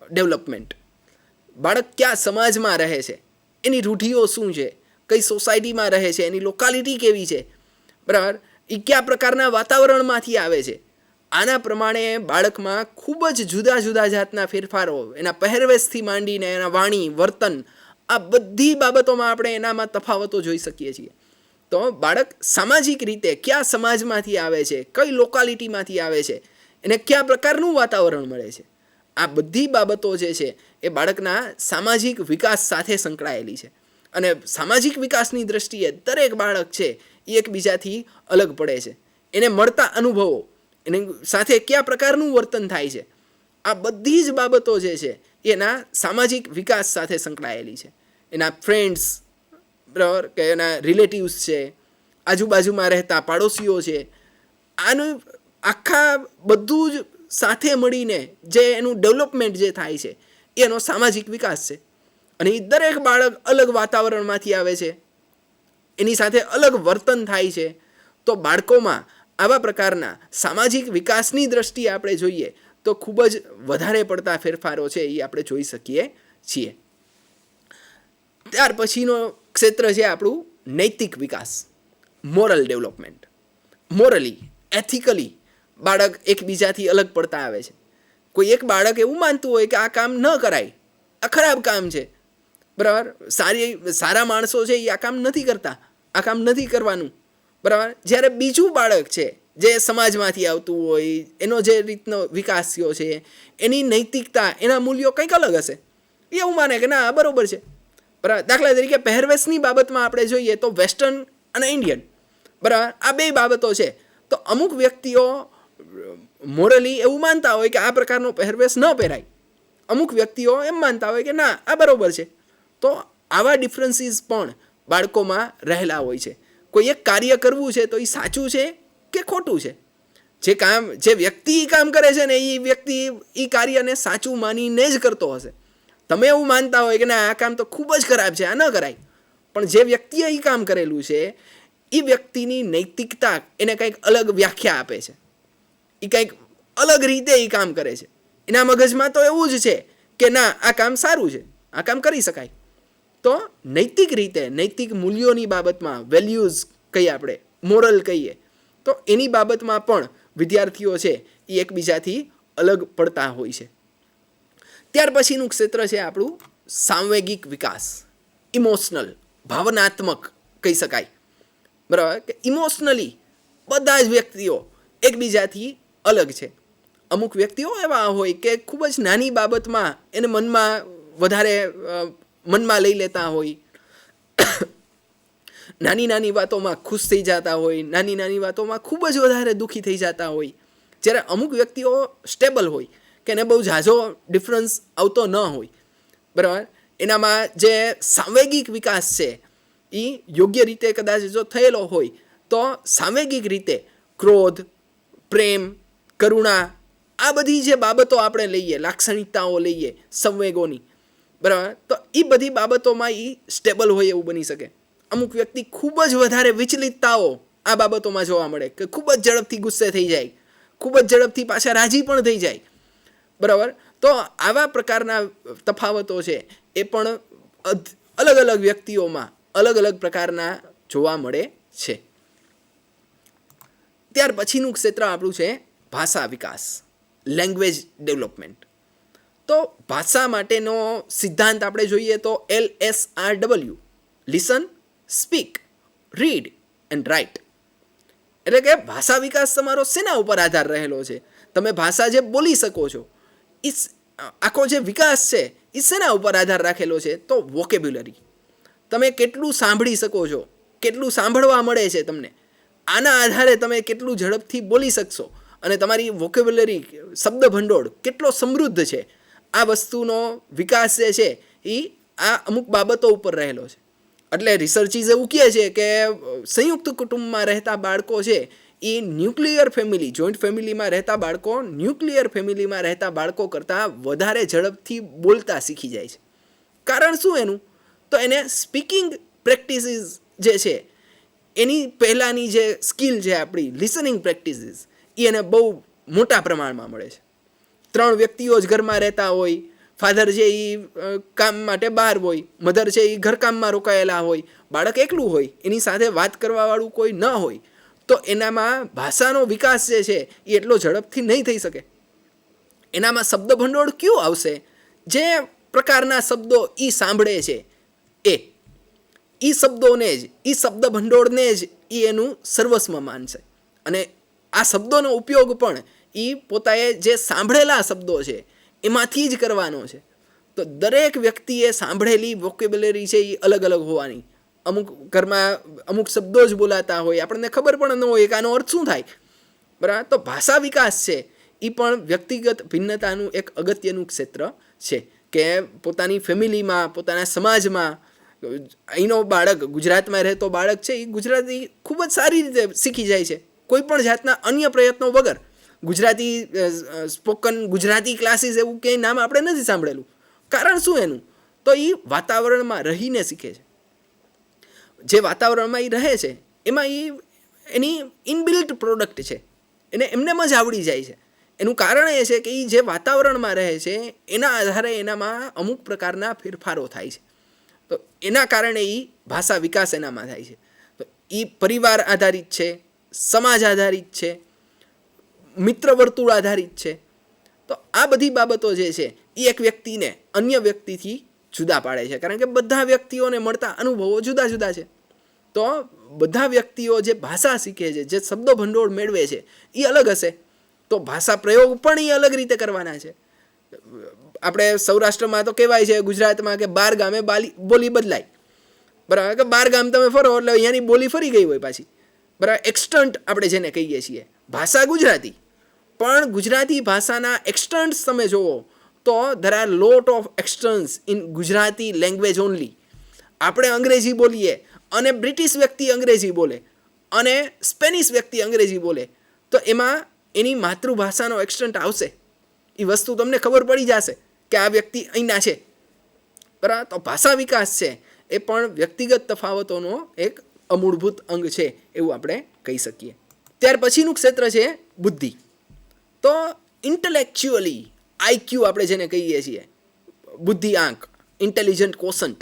ડેવલપમેન્ટ. બાળક ક્યાં સમાજમાં રહે છે, એની રૂઢિઓ શું છે, કઈ સોસાયટીમાં રહે છે, એની લોકાલિટી કેવી છે, બરાબર, એ કયા પ્રકારના વાતાવરણમાંથી આવે છે, આના પ્રમાણે બાળકમાં ખૂબ જ જુદા જુદા જાતના ફેરફારો, એના પહેરવેશથી માંડીને એના વાણી, વર્તન, આ બધી બાબતોમાં આપણે એનામાં તફાવતો જોઈ શકીએ છીએ. તો બાળક સામાજિક રીતે કયા સમાજમાંથી આવે છે, કઈ લોકાલિટીમાંથી આવે છે, એને કયા પ્રકારનું વાતાવરણ મળે છે, આ બધી બાબતો જે છે એ બાળકના સામાજિક વિકાસ સાથે સંકળાયેલી છે. અને સામાજિક વિકાસની દ્રષ્ટિએ દરેક બાળક છે એ એકબીજાથી અલગ પડે છે. એને મળતા અનુભવો, એની સાથે કયા પ્રકારનું વર્તન થાય છે, આ બધી જ બાબતો જે છે એના સામાજિક વિકાસ સાથે સંકળાયેલી છે. એના ફ્રેન્ડ્સ, બરાબર, કે એના રિલેટિવ્સ છે, આજુબાજુમાં રહેતા પાડોશીઓ છે, આનું આખા બધું જ સાથે મળીને જે એનું ડેવલપમેન્ટ જે થાય છે એનો સામાજિક વિકાસ છે. અને એ દરેક બાળક અલગ વાતાવરણમાંથી આવે છે, એની સાથે અલગ વર્તન થાય છે. તો બાળકોમાં આવા પ્રકારના સામાજિક વિકાસની દ્રષ્ટિએ આપણે જોઈએ તો ખૂબ જ વધારે પડતા ફેરફારો છે એ આપણે જોઈ શકીએ છીએ. ત્યાર પછીનો ક્ષેત્ર છે આપણું નૈતિક વિકાસ, મોરલ ડેવલપમેન્ટ. મોરલી, એથિકલી બાળક એકબીજાથી અલગ પડતા આવે છે. કોઈ એક બાળક એવું માનતું હોય કે આ કામ ન કરાય, આ ખરાબ કામ છે, બરાબર. સારા માણસો છે એ આ કામ નથી કરતા, આ કામ નથી કરવાનું, બરાબર. જ્યારે બીજું બાળક છે જે સમાજમાંથી આવતું હોય, એનો જે રીતનો વિકાસ થયો છે, એની નૈતિકતા, એના મૂલ્યો કંઈક અલગ હશે, એ એવું માને કે ના આ બરાબર છે, બરાબર. દાખલા તરીકે પહેરવેશની બાબતમાં આપણે જોઈએ તો વેસ્ટર્ન અને ઇન્ડિયન, બરાબર, આ બે બાબતો છે. તો અમુક વ્યક્તિઓ મોરલી એવું માનતા હોય કે આ પ્રકારનો પહેરવેશ ન પહેરાય, અમુક વ્યક્તિઓ એમ માનતા હોય કે ના આ બરાબર છે. તો આવા ડિફરન્સીસ પણ બાળકોમાં રહેલા હોય છે. કોઈ એક કાર્ય કરવું છે તો એ સાચું છે કે ખોટું છે. જે વ્યક્તિ કામ કરે છે ને એ વ્યક્તિ એ કાર્યને સાચું માનીને જ કરતો હશે. તમે એવું માનતા હોય કે ના આ કામ તો ખૂબ જ ખરાબ છે, આ ન કરાય, પણ જે વ્યક્તિએ એ કામ કરેલું છે એ વ્યક્તિની નૈતિકતા એને કંઈક અલગ વ્યાખ્યા આપે છે, એ કંઈક અલગ રીતે એ કામ કરે છે. એના મગજમાં તો એવું જ છે કે ના આ કામ સારું છે, આ કામ કરી શકાય. તો નૈતિક રીતે, નૈતિક મૂલ્યોની બાબતમાં, વેલ્યુઝ કહીએ આપણે, મોરલ કહીએ, તો એની બાબતમાં પણ વિદ્યાર્થીઓ છે એ એકબીજાથી અલગ પડતા હોય છે. ત્યાર પછીનું ક્ષેત્ર છે આપણું સાંવેગિક વિકાસ, ઇમોશનલ, ભાવનાત્મક કહી શકાય, બરાબર. કે ઇમોશનલી બધા જ વ્યક્તિઓ એકબીજાથી અલગ છે. અમુક વ્યક્તિઓ એવા હોય કે ખૂબ જ નાની બાબતમાં એને મનમાં લઈ લેતા હોય, નાની નાની વાતોમાં ખુશ થઈ જતા હોય, નાની નાની વાતોમાં ખૂબ જ વધારે દુઃખી થઈ જતા હોય. જ્યારે અમુક વ્યક્તિઓ સ્ટેબલ હોય કે એને બહુ ઝાઝો ડિફરન્સ આવતો ન હોય, બરાબર. એનામાં જે સાંવેગિક વિકાસ છે એ યોગ્ય રીતે કદાચ જો થયેલો હોય તો સાંવેગિક રીતે ક્રોધ, પ્રેમ, કરુણા, આ બધી જે બાબતો આપણે લઈએ, લાક્ષણિકતાઓ લઈએ સંવેગોની, બરાબર, તો એ બધી બાબતોમાં એ સ્ટેબલ હોય એવું બની શકે. અમુક વ્યક્તિ ખૂબ જ વધારે વિચલિતતાઓ આ બાબતોમાં જોવા મળે કે ખૂબ જ ઝડપથી ગુસ્સે થઈ જાય, ખૂબ જ ઝડપથી પાછા રાજી પણ થઈ જાય, બરાબર. તો આવા પ્રકારના તફાવતો છે એ પણ અલગ અલગ વ્યક્તિઓમાં અલગ અલગ પ્રકારના જોવા મળે છે. ત્યાર પછીનું ક્ષેત્ર આપણું છે ભાષા વિકાસ, લેંગ્વેજ ડેવલપમેન્ટ. તો ભાષા માટેનો સિદ્ધાંત આપણે જોઈએ તો LSRW, listen, speak, read and write. એટલે કે ભાષા વિકાસ તમારો શેના ઉપર આધાર રહેલો છે? તમે ભાષા જે બોલી શકો છો, એ આખો જે વિકાસ છે એ શેના ઉપર આધાર રાખેલો છે? તો વોકેબ્યુલરી. તમે કેટલું સાંભળી શકો છો, કેટલું સાંભળવા મળે છે તમને, આના આધારે તમે કેટલું ઝડપથી બોલી શકશો અને તમારી વોકેબ્યુલરી, શબ્દ ભંડોળ કેટલો સમૃદ્ધ છે, આ વસ્તુનો વિકાસ જે છે એ આ અમુક બાબતો ઉપર રહેલો છે. એટલે રિસર્ચીસ એવું કહે છે કે સંયુક્ત કુટુંબમાં રહેતા બાળકો છે એ ન્યુક્લિયર ફેમિલી, જોઈન્ટ ફેમિલીમાં રહેતા બાળકો ન્યુક્લિયર ફેમિલીમાં રહેતા બાળકો કરતાં વધારે ઝડપથી બોલતા શીખી જાય છે. કારણ શું એનું? તો એને સ્પીકિંગ પ્રેક્ટિસીસ જે છે એની પહેલાંની જે સ્કિલ છે આપણી લિસનિંગ પ્રેક્ટિસીસ એ એને બહુ મોટા પ્રમાણમાં મળે છે. 3 વ્યક્તિઓ જ ઘરમાં રહેતા હોય, ફાધર છે એ કામ માટે બહાર હોય, મધર છે એ ઘરકામમાં રોકાયેલા હોય, બાળક એકલું હોય, એની સાથે વાત કરવાવાળું કોઈ ન હોય, તો એનામાં ભાષાનો વિકાસ જે છે એ એટલો ઝડપથી નહીં થઈ શકે. એનામાં શબ્દ ભંડોળ કયું આવશે? જે પ્રકારના શબ્દો એ સાંભળે છે એ શબ્દોને જ, એ શબ્દ ભંડોળને જ એ એનું સર્વસ્વ માનશે. અને આ શબ્દોનો ઉપયોગ પણ એ પોતાએ જે સાંભળેલા શબ્દો છે એમાંથી જ કરવાનો છે. તો દરેક વ્યક્તિએ સાંભળેલી વોકેબ્યુલરી છે એ અલગ અલગ હોવાની. અમુક ઘરમાં અમુક શબ્દો જ બોલાતા હોય, આપણને ખબર પણ ન હોય કે આનો અર્થ શું થાય, બરાબર. તો ભાષા વિકાસ છે એ પણ વ્યક્તિગત ભિન્નતાનું એક અગત્યનું ક્ષેત્ર છે કે પોતાની ફેમિલીમાં, પોતાના સમાજમાં અહીંનો બાળક, ગુજરાતમાં રહેતો બાળક છે એ ગુજરાતી ખૂબ જ સારી રીતે શીખી જાય છે, કોઈ પણ જાતના અન્ય પ્રયત્નો વગર. ગુજરાતી સ્પોકન ગુજરાતી ક્લાસીસ એવું કંઈ નામ આપણે નથી સાંભળેલું. કારણ શું એનું? તો એ વાતાવરણમાં રહીને શીખે છે. જે વાતાવરણમાં એ રહે છે એમાં એની ઇનબિલ્ટ પ્રોડક્ટ છે, એને એમનેમ જ આવડી જાય છે. એનું કારણ એ છે કે એ જે વાતાવરણમાં રહે છે એના આધારે એનામાં અમુક પ્રકારના ફેરફારો થાય છે. તો એના કારણે એ ભાષા વિકાસ એનામાં થાય છે. તો એ પરિવાર આધારિત છે, સમાજ આધારિત છે, મિત્ર વર્તુળ આધારિત છે. તો આ બધી બાબતો જે છે એ એક વ્યક્તિને અન્ય વ્યક્તિથી જુદા પાડે છે, કારણ કે બધા વ્યક્તિઓને મળતા અનુભવો જુદા જુદા છે. તો બધા વ્યક્તિઓ જે ભાષા શીખે છે, જે શબ્દો ભંડોળ મેળવે છે, એ અલગ હશે. તો ભાષા પ્રયોગ પણ એ અલગ રીતે કરવાના છે. આપણે સૌરાષ્ટ્રમાં તો કહેવાય છે, ગુજરાતમાં, કે 12 ગામે બોલી બદલાય. બરાબર, કે 12 ગામ તમે ફરો એટલે અહીંયાની બોલી ફરી ગઈ હોય પાછી. બરાબર, એક્સટન્ટ આપણે જેને કહીએ છીએ. ભાષા ગુજરાતી, પણ ગુજરાતી ભાષાના એક્સટન્ટ્સ તમે જુઓ તો there are lot of extents in Gujarati language only. આપણે અંગ્રેજી બોલીએ અને બ્રિટિશ વ્યક્તિ અંગ્રેજી બોલે અને સ્પેનિશ વ્યક્તિ અંગ્રેજી બોલે, તો એમાં એની માતૃભાષાનો એક્સટન્ટ આવશે. એ વસ્તુ તમને ખબર પડી જશે કે આ વ્યક્તિ અહીંના છે. બરાબર, તો ભાષા વિકાસ છે એ પણ વ્યક્તિગત તફાવતોનો એક અમૂળભૂત અંગ છે એવું આપણે કહી શકીએ. ત્યાર પછીનું ક્ષેત્ર છે બુદ્ધિ. તો ઇન્ટેલેક્ચ્યુઅલી આઈક્યુ આપણે જેને કહીએ છીએ, બુદ્ધિઆંક, ઇન્ટેલિજન્ટ કોશન્ટ,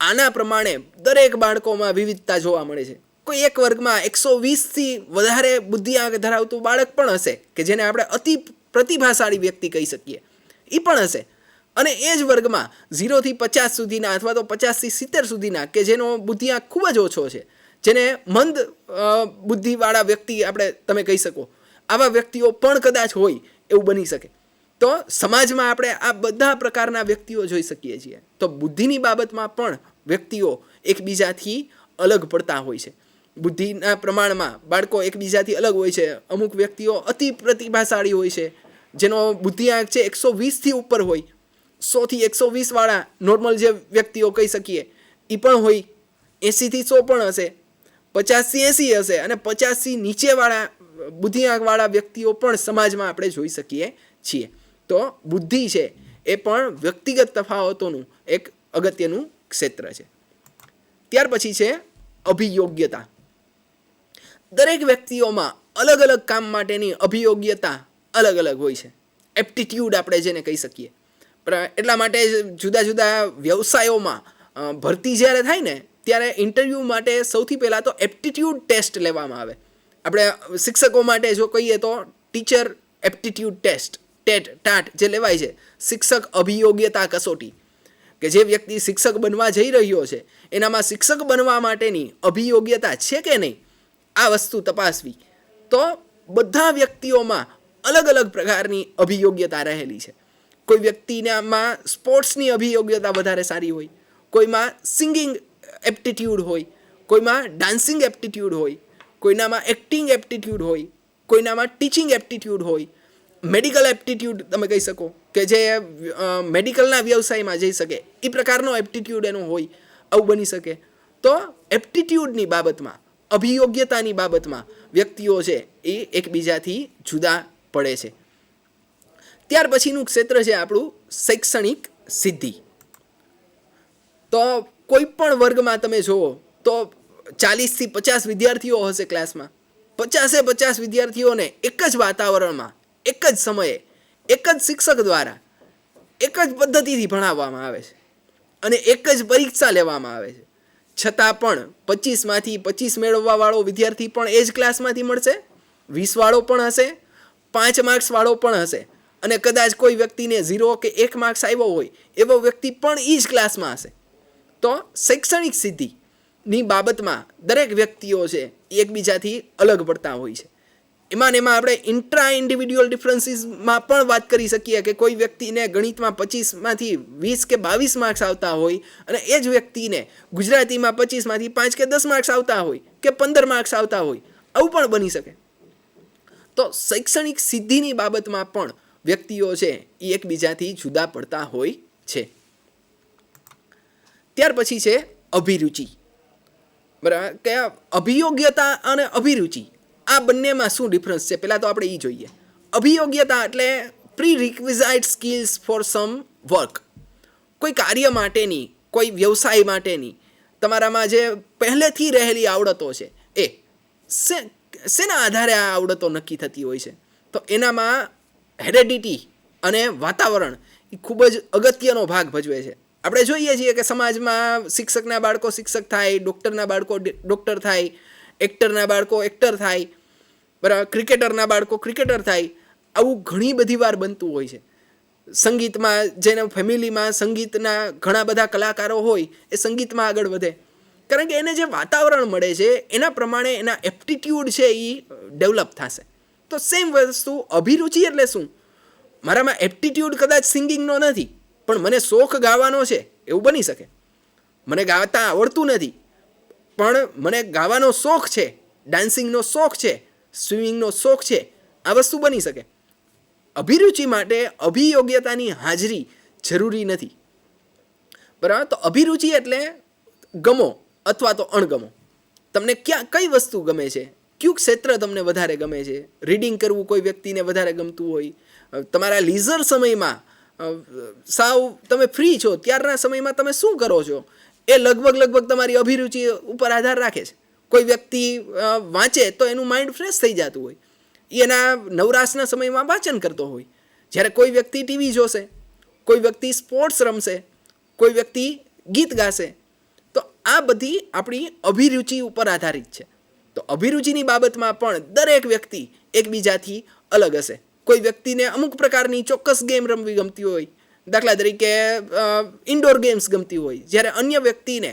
આના પ્રમાણે દરેક બાળકોમાં વિવિધતા જોવા મળે છે. કોઈ એક વર્ગમાં 120થી વધારે બુદ્ધિઆંક ધરાવતું બાળક પણ હશે કે જેને આપણે અતિ પ્રતિભાશાળી વ્યક્તિ કહી શકીએ, એ પણ હશે. અને એ જ વર્ગમાં 0 થી 50 સુધીના અથવા તો 50 થી 70 સુધીના કે જેનો બુદ્ધિઆંક ખૂબ જ ઓછો છે, જેને મંદ બુદ્ધિવાળા વ્યક્તિ આપણે તમે કહી શકો, આવા વ્યક્તિઓ પણ કદાચ હોય એવું બની શકે. તો સમાજમાં આપણે આ બધા પ્રકારના વ્યક્તિઓ જોઈ શકીએ છીએ. તો બુદ્ધિની બાબતમાં પણ વ્યક્તિઓ એકબીજાથી અલગ પડતા હોય છે. બુદ્ધિના પ્રમાણમાં બાળકો એકબીજાથી અલગ હોય છે. અમુક વ્યક્તિઓ અતિ પ્રતિભાશાળી હોય છે, જેનો બુદ્ધિઆંક છે 120થી ઉપર હોય. 100 થી 120 વાળા નોર્મલ જે વ્યક્તિઓ કહી શકીએ એ પણ હોય. 80 થી 100 પણ હશે, 50 થી 80 હશે, અને 50 થી નીચેવાળા બુદ્ધિઆંકવાળા વ્યક્તિઓ પણ સમાજમાં આપણે જોઈ શકીએ છીએ. તો બુદ્ધિ છે એ પણ વ્યક્તિગત તફાવતોનું એક અગત્યનું ક્ષેત્ર છે. ત્યાર પછી છે અભિયોગ્યતા. દરેક વ્યક્તિઓમાં અલગ અલગ કામ માટેની અભિયોગ્યતા અલગ અલગ હોય છે. એપ્ટિટ્યૂડ આપણે જેને કહી શકીએ. એટલા માટે જુદા જુદા વ્યવસાયોમાં ભરતી જ્યારે થાય ને ત્યારે ઇન્ટરવ્યૂ માટે સૌથી પહેલાં તો એપ્ટિટ્યૂડ ટેસ્ટ લેવામાં આવે. આપણે શિક્ષકો માટે જો કહીએ તો ટીચર એપ્ટિટ્યૂડ ટેસ્ટ, ટાટ જે લેવાય છે, શિક્ષક અભિયોગ્યતા કસોટી, કે જે વ્યક્તિ શિક્ષક બનવા જઈ રહ્યો છે એનામાં શિક્ષક બનવા માટેની અભિયોગ્યતા છે કે નહીં, આ વસ્તુ તપાસવી. તો બધા વ્યક્તિઓમાં અલગ અલગ પ્રકારની અભિયોગ્યતા રહેલી છે. કોઈ વ્યક્તિનામાં સ્પોર્ટ્સની અભિયોગ્યતા વધારે સારી હોય, કોઈમાં સિંગિંગ એપ્ટિટ્યૂડ હોય, કોઈમાં ડાન્સિંગ એપ્ટિટ્યૂડ હોય, કોઈનામાં એક્ટિંગ એપ્ટિટ્યૂડ હોય, કોઈનામાં ટીચિંગ એપ્ટિટ્યૂડ હોય, મેડિકલ એપ્ટિટ્યૂડ તમે કહી શકો કે જે મેડિકલના વ્યવસાયમાં જઈ શકે એ પ્રકારનો એપ્ટિટ્યૂડ એનો હોય, આવું બની શકે. તો એપ્ટિટ્યૂડની બાબતમાં, અભિયોગ્યતાની બાબતમાં વ્યક્તિઓ છે એ એકબીજાથી જુદા પડે છે. ત્યાર પછીનું ક્ષેત્ર છે આપણું શૈક્ષણિક સિદ્ધિ. તો કોઈ પણ વર્ગમાં તમે જુઓ તો 40 થી 50 વિદ્યાર્થીઓ હશે ક્લાસમાં. 50 વિદ્યાર્થીઓને એક જ વાતાવરણમાં, એક જ સમયે, એક જ શિક્ષક દ્વારા, એક જ પદ્ધતિથી ભણાવવામાં આવે છે અને એક જ પરીક્ષા લેવામાં આવે છે. છતાં પણ 25માંથી 25 મેળવવાવાળો વિદ્યાર્થી પણ એ જ ક્લાસમાંથી મળશે, 20 વાળો પણ હશે, 5 માર્ક્સ વાળો પણ હશે, અને કદાચ કોઈ વ્યક્તિને 0 કે 1 માર્ક્સ આવ્યો હોય એવો વ્યક્તિ પણ એ જ ક્લાસમાં હશે. તો શૈક્ષણિક સિદ્ધિની બાબતમાં દરેક વ્યક્તિઓ છે એ એકબીજાથી અલગ પડતા હોય છે. એમાં આપણે ઇન્ટ્રા ઇન્ડિવિડ્યુઅલ ડિફરન્સીસમાં પણ વાત કરી શકીએ કે કોઈ વ્યક્તિને ગણિતમાં 25માંથી 20 કે 22 માર્ક્સ આવતા હોય અને એ જ વ્યક્તિને ગુજરાતીમાં 25માંથી 5 કે 10 માર્ક્સ આવતા હોય કે 15 માર્ક્સ આવતા હોય, આવું પણ બની શકે. તો શૈક્ષણિક સિદ્ધિની બાબતમાં પણ વ્યક્તિઓ છે એ એકબીજાથી જુદા પડતા હોય છે. ત્યાર પછી છે અભિરુચિ. બરાબર, કે અભિયોગ્યતા અને અભિરુચિ આ બંનેમાં શું ડિફરન્સ છે પહેલાં તો આપણે એ જોઈએ. અભિયોગ્યતા એટલે prerequisite skills for some work. કોઈ કાર્ય માટેની, કોઈ વ્યવસાય માટેની તમારામાં જે પહેલેથી રહેલી આવડતો છે એ શેના આધારે આ આવડતો નક્કી થતી હોય છે? તો એનામાં હેરેડિટી અને વાતાવરણ એ ખૂબ જ અગત્યનો ભાગ ભજવે છે. આપણે જોઈએ છીએ કે સમાજમાં શિક્ષકના બાળકો શિક્ષક થાય, ડૉક્ટરના બાળકો ડૉક્ટર થાય, એક્ટરના બાળકો એક્ટર થાય, બરાબર, ક્રિકેટરના બાળકો ક્રિકેટર થાય, આવું ઘણી બધી વાર બનતું હોય છે. સંગીતમાં જેના ફેમિલીમાં સંગીતના ઘણા બધા કલાકારો હોય એ સંગીતમાં આગળ વધે, કારણ કે એને જે વાતાવરણ મળે છે એના પ્રમાણે એના એપ્ટિટ્યૂડ છે એ ડેવલપ થશે. તો સેમ વસ્તુ અભિરુચિ એટલે શું? મારામાં એપ્ટિટ્યૂડ કદાચ સિંગિંગનો નથી, પણ મને શોખ ગાવાનો છે, એવું બની શકે. મને ગાતા આવડતું નથી, પણ મને ગાવાનો શોખ છે, ડાન્સિંગનો શોખ છે, સ્વિમિંગનો શોખ છે, આ વસ્તુ બની શકે. અભિરુચિ માટે અભિયોગ્યતાની હાજરી જરૂરી નથી, બરાબર. તો અભિરુચિ એટલે ગમો અથવા તો અણગમો. તમને કઈ વસ્તુ ગમે છે, કયું ક્ષેત્ર તમને વધારે ગમે છે. રીડિંગ કરવું કોઈ વ્યક્તિને વધારે ગમતું હોય, તમારા લીઝર સમયમાં સાવ તમે ફ્રી છો ત્યારના સમયમાં તમે શું કરો છો એ લગભગ તમારી અભિરુચિ ઉપર આધાર રાખે છે. કોઈ વ્યક્તિ વાંચે તો એનું માઇન્ડ ફ્રેશ થઈ જતું હોય, એના નવરાશના સમયમાં વાંચન કરતો હોય. જ્યારે કોઈ વ્યક્તિ ટીવી જોશે, કોઈ વ્યક્તિ સ્પોર્ટ્સ રમશે, કોઈ વ્યક્તિ ગીત ગાશે. તો આ બધી આપણી અભિરુચિ ઉપર આધારિત છે. તો અભિરુચિની બાબતમાં પણ દરેક વ્યક્તિ એકબીજાથી અલગ હશે. કોઈ વ્યક્તિને અમુક પ્રકારની ચોક્કસ ગેમ રમવી ગમતી હોય, દાખલા તરીકે ઇન્ડોર ગેમ્સ ગમતી હોય, જ્યારે અન્ય વ્યક્તિને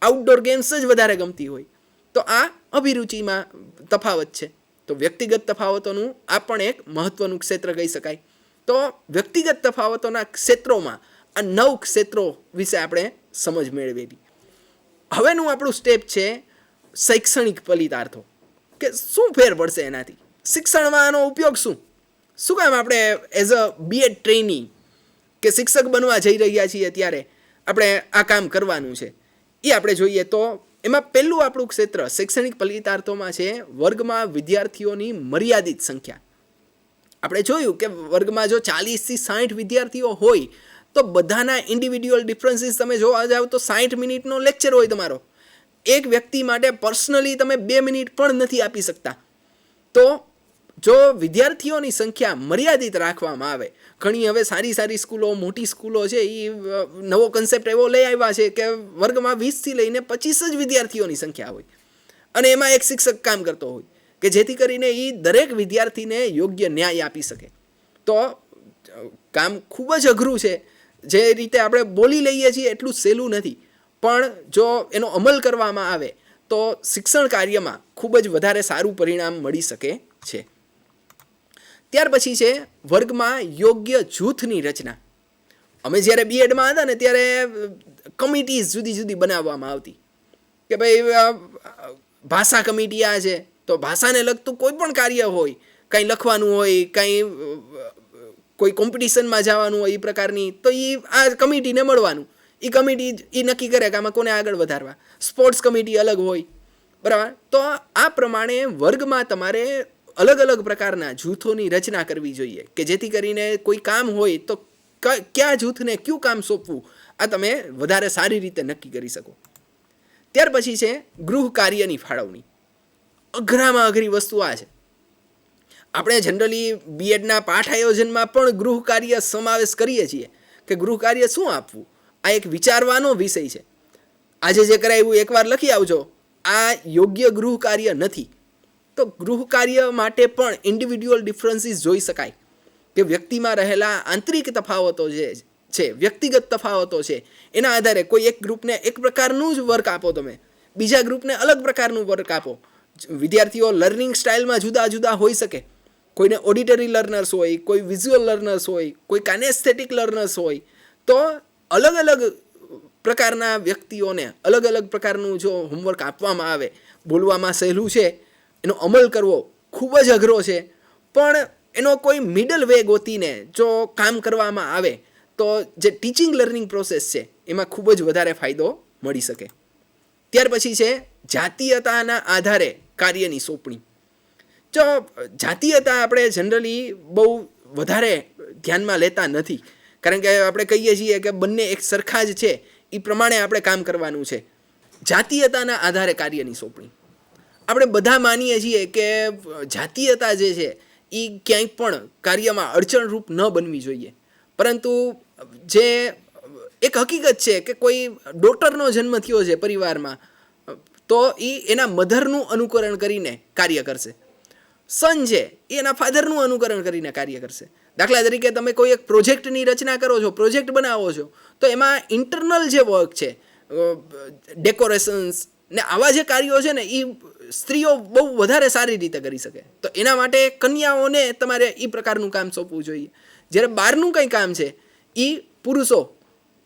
આઉટડોર ગેમ્સ જ વધારે ગમતી હોય. તો આ અભિરુચિમાં તફાવત છે. તો વ્યક્તિગત તફાવતોનું આ પણ એક મહત્વનું ક્ષેત્ર કહી શકાય. તો વ્યક્તિગત તફાવતોના ક્ષેત્રોમાં આ 9 ક્ષેત્રો વિશે આપણે સમજ મેળવેલી. હવેનું આપણું સ્ટેપ છે શૈક્ષણિક ફલિતાર્થો, કે શું ફેર પડશે એનાથી, શિક્ષણમાં આનો ઉપયોગ શું કામ આપણે એઝ અ બીએડ ટ્રેની કે શિક્ષક બનવા જઈ રહ્યા છીએ ત્યારે આપણે આ કામ કરવાનું છે, એ આપણે જોઈએ. તો એમાં પહેલું આપણું ક્ષેત્ર શૈક્ષણિક ફલિતાર્થોમાં છે વર્ગમાં વિદ્યાર્થીઓની મર્યાદિત સંખ્યા. આપણે જોયું કે વર્ગમાં જો 40થી 60 વિદ્યાર્થીઓ હોય તો બધાના ઇન્ડિવિડ્યુઅલ ડિફરન્સીસ તમે જોવા જાવ તો 60 મિનિટનો લેક્ચર હોય તમારો. એક વ્યક્તિ માટે પર્સનલી તમે 2 મિનિટ પણ નથી આપી શકતા. તો જો વિદ્યાર્થીઓની સંખ્યા મર્યાદિત રાખવામાં આવે, ઘણી હવે સારી સ્કૂલો, મોટી સ્કૂલો છે એ નવો કન્સેપ્ટ એવો લઈ આવ્યા છે કે વર્ગમાં 20થી લઈને 25 જ વિદ્યાર્થીઓની સંખ્યા હોય અને એમાં એક શિક્ષક કામ કરતો હોય, કે જેથી કરીને એ દરેક વિદ્યાર્થીને યોગ્ય ન્યાય આપી શકે. તો કામ ખૂબ જ અઘરું છે. જે રીતે આપણે બોલી લઈએ છીએ એટલું સહેલું નથી, પણ જો એનો અમલ કરવામાં આવે તો શિક્ષણ કાર્યમાં ખૂબ જ વધારે સારું પરિણામ મળી શકે છે. ત્યાર પછી છે વર્ગમાં યોગ્ય જૂથની રચના. અમે જ્યારે બીએડમાં હતા ને ત્યારે કમિટીઝ જુદી બનાવવામાં આવતી કે ભાઈ ભાષા કમિટી આ છે, તો ભાષાને લગતું કોઈ પણ કાર્ય હોય, કંઈ લખવાનું હોય, કંઈ કોઈ કોમ્પિટિશનમાં જવાનું હોય એ પ્રકારની, તો એ આ કમિટીને મળવાનું. એ કમિટી એ નક્કી કરે કે આમાં કોને આગળ વધારવા. સ્પોર્ટ્સ કમિટી અલગ હોય, બરાબર. તો આ પ્રમાણે વર્ગમાં તમારે અલગ પ્રકારના જૂથોની રચના કરવી જોઈએ, કે જેથી કરીને કોઈ કામ હોય તો કયા જૂથને કયું કામ સોંપવું આ તમે વધારે સારી રીતે નક્કી કરી શકો. ત્યાર પછી છે ગૃહ કાર્યની ફાળવણી. અઘરામાં અઘરી વસ્તુ આ છે. આપણે જનરલી બીએડના પાઠ આયોજનમાં પણ ગૃહ કાર્ય સમાવેશ કરીએ છીએ કે ગૃહ કાર્ય શું આપવું. આ એક વિચારવાનો વિષય છે. આજે જે કરાવ્યું એકવાર લખી આવજો, આ યોગ્ય ગૃહ કાર્ય નથી. તો ગૃહ કાર્ય માટે પણ ઇન્ડિવિડ્યુઅલ ડિફરન્સીસ જોઈ શકાય, કે વ્યક્તિમાં રહેલા આંતરિક તફાવતો જે છે, વ્યક્તિગત તફાવતો છે, એના આધારે કોઈ એક ગ્રુપને એક પ્રકારનું જ વર્ક આપો, તમે બીજા ગ્રુપને અલગ પ્રકારનું વર્ક આપો. વિદ્યાર્થીઓ લર્નિંગ સ્ટાઇલમાં જુદા હોઈ શકે. કોઈને ઓડિટરી લર્નર્સ હોય, કોઈ વિઝ્યુઅલ લર્નર્સ હોય, કોઈ કાનેસ્થેટિક લર્નર્સ હોય. તો અલગ પ્રકારના વ્યક્તિઓને અલગ પ્રકારનું જો હોમવર્ક આપવામાં આવે, બોલવામાં સહેલું છે, એનો અમલ કરવો ખૂબ જ અઘરો છે, પણ એનો કોઈ મિડલ વે ગોતીને જો કામ કરવામાં આવે તો જે ટીચિંગ લર્નિંગ પ્રોસેસ છે એમાં ખૂબ જ વધારે ફાયદો મળી શકે. ત્યાર પછી છે જાતીયતાના આધારે કાર્યની સોંપણી. જો જાતીયતા આપણે જનરલી બહુ વધારે ધ્યાનમાં લેતા નથી, કારણ કે આપણે કહીએ છીએ કે બંને એક સરખા જ છે, એ પ્રમાણે આપણે કામ કરવાનું છે. જાતીયતાના આધારે કાર્યની સોંપણી. આપણે બધા માનીએ છીએ કે જાતીયતા જે છે એ ક્યાંય પણ કાર્યમાં અડચણરૂપ ન બનવી જોઈએ, પરંતુ જે એક હકીકત છે કે કોઈ ડોટરનો જન્મ થયો છે પરિવારમાં, તો એ એના મધરનું અનુકરણ કરીને કાર્ય કરશે. સન છે એ એના ફાધરનું અનુકરણ કરીને કાર્ય કરશે. દાખલા તરીકે તમે કોઈ એક પ્રોજેક્ટની રચના કરો છો, પ્રોજેક્ટ બનાવો છો, તો એમાં ઇન્ટરનલ જે વર્ક છે, ડેકોરેશન્સ ને આવા જે કાર્યો છે ને એ સ્ત્રીઓ બહુ વધારે સારી રીતે કરી શકે. તો એના માટે કન્યાઓને તમારે એ પ્રકારનું કામ સોંપવું જોઈએ. જ્યારે બહારનું કંઈ કામ છે એ પુરુષો,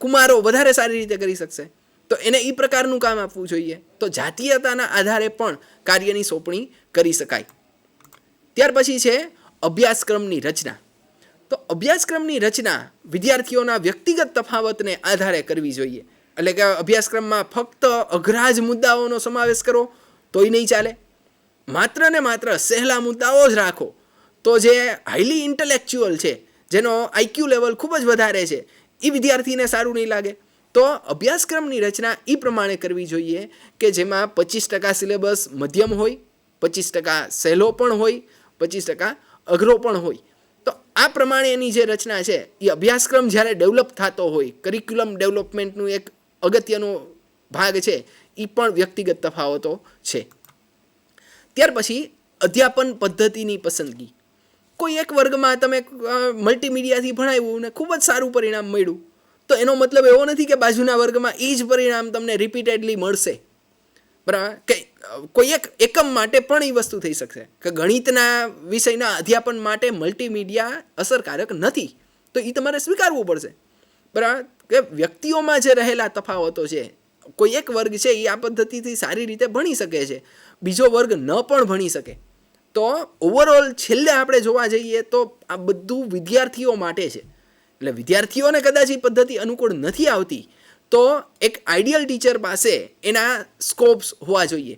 કુમારો વધારે સારી રીતે કરી શકશે, તો એને એ પ્રકારનું કામ આપવું જોઈએ. તો જાતીયતાના આધારે પણ કાર્યની સોંપણી કરી શકાય. ત્યાર પછી છે અભ્યાસક્રમની રચના. તો અભ્યાસક્રમની રચના વિદ્યાર્થીઓના વ્યક્તિગત તફાવતને આધારે કરવી જોઈએ. એટલે કે અભ્યાસક્રમમાં ફક્ત અઘરા જ મુદ્દાઓનો સમાવેશ કરો તોય નહીં ચાલે. માત્ર ને માત્ર સહેલા મુદ્દાઓ જ રાખો તો જે હાઈલી ઇન્ટેલેક્ચ્યુઅલ છે, જેનો આઈક્યુ લેવલ ખૂબ જ વધારે છે, એ વિદ્યાર્થીને સારું નહીં લાગે. તો અભ્યાસક્રમની રચના એ પ્રમાણે કરવી જોઈએ કે જેમાં 25% સિલેબસ મધ્યમ હોય, 25% સહેલો પણ હોય, 25% અઘરો પણ હોય. તો આ પ્રમાણેની જે રચના છે એ અભ્યાસક્રમ જ્યારે ડેવલપ થતો હોય, કરિક્યુલમ ડેવલપમેન્ટનું એક અગત્યનો ભાગ છે, એ પણ વ્યક્તિગત તફાવતો છે. ત્યાર પછી અધ્યાપન પદ્ધતિની પસંદગી. કોઈ એક વર્ગમાં તમે મલ્ટીમીડિયાથી ભણાવ્યું ને ખૂબ જ સારું પરિણામ મળ્યું, તો એનો મતલબ એવો નથી કે બાજુના વર્ગમાં એ જ પરિણામ તમને રિપીટેડલી મળશે. બરાબર? કે કોઈ એક એકમ માટે પણ એ વસ્તુ થઈ શકશે કે ગણિતના વિષયના અધ્યાપન માટે મલ્ટીમીડિયા અસરકારક નથી, તો એ તમારે સ્વીકારવું પડશે. બરાબર? કે વ્યક્તિઓમાં જે રહેલા તફાવતો છે, કોઈ એક વર્ગ છે એ આ પદ્ધતિથી સારી રીતે ભણી શકે છે, બીજો વર્ગ ન પણ ભણી શકે. તો ઓવરઓલ છેલ્લે આપણે જોવા જઈએ તો આ બધું વિદ્યાર્થીઓ માટે છે. એટલે વિદ્યાર્થીઓને કદાચ એ પદ્ધતિ અનુકૂળ નથી આવતી, તો એક આઈડિયલ ટીચર પાસે એના સ્કોપ્સ હોવા જોઈએ,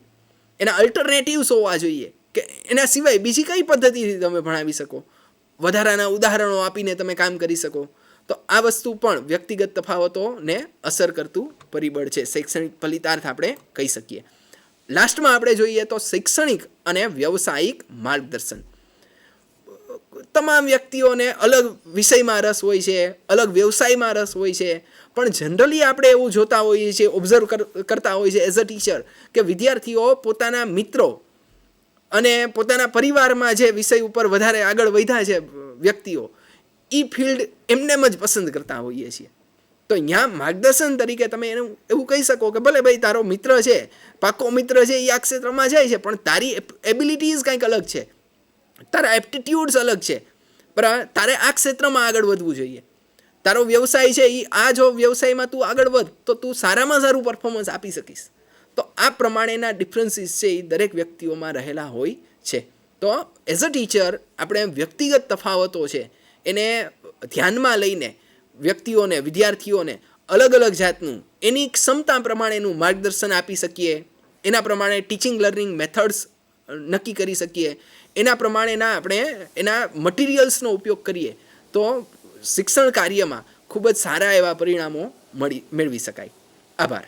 એના અલ્ટરનેટિવ્સ હોવા જોઈએ કે એના સિવાય બીજી કઈ પદ્ધતિથી તમે ભણાવી શકો, વધારાના ઉદાહરણો આપીને તમે કામ કરી શકો. તો આ વસ્તુ પણ વ્યક્તિગત તફાવતોને અસર કરતું પરિબળ છે, શૈક્ષણિક ફલિતાર્થ આપણે કહી શકીએ. લાસ્ટમાં આપણે જોઈએ તો શૈક્ષણિક અને વ્યવસાયિક માર્ગદર્શન. તમામ વ્યક્તિઓને અલગ વિષયમાં રસ હોય છે, અલગ વ્યવસાયમાં રસ હોય છે, પણ જનરલી આપણે એવું જોતા હોઈએ છીએ, ઓબ્ઝર્વ કરતા હોઈએ છીએ એઝ અ ટીચર, કે વિદ્યાર્થીઓ પોતાના મિત્રો અને પોતાના પરિવારમાં જે વિષય ઉપર વધારે આગળ વધ્યા છે વ્યક્તિઓ, એ ફિલ્ડ એમનેમ જ પસંદ કરતા હોઈએ છીએ. તો અહીંયા માર્ગદર્શન તરીકે તમે એનું એવું કહી શકો કે ભલે ભાઈ તારો મિત્ર છે, પાકો મિત્ર છે, એ આ ક્ષેત્રમાં જાય છે, પણ તારી એબિલિટીઝ કંઈક અલગ છે, તારા એપ્ટિટ્યૂડ્સ અલગ છે, બરાબર? તારે આ ક્ષેત્રમાં આગળ વધવું જોઈએ. તારો વ્યવસાય છે એ આ જો વ્યવસાયમાં તું આગળ વધ તો તું સારામાં સારું પરફોર્મન્સ આપી શકીશ. તો આ પ્રમાણેના ડિફરન્સીસ છે એ દરેક વ્યક્તિઓમાં રહેલા હોય છે. તો એઝ અ ટીચર આપણે વ્યક્તિગત તફાવતો છે એને ધ્યાનમાં લઈને વ્યક્તિઓને, વિદ્યાર્થીઓને અલગ અલગ જાતનું એની ક્ષમતા પ્રમાણેનું માર્ગદર્શન આપી શકીએ, એના પ્રમાણે ટીચિંગ લર્નિંગ મેથડ્સ નક્કી કરી શકીએ, એના પ્રમાણેના આપણે એના મટીરિયલ્સનો ઉપયોગ કરીએ તો શિક્ષણ કાર્યમાં ખૂબ જ સારા એવા પરિણામો મેળવી શકાય. આભાર.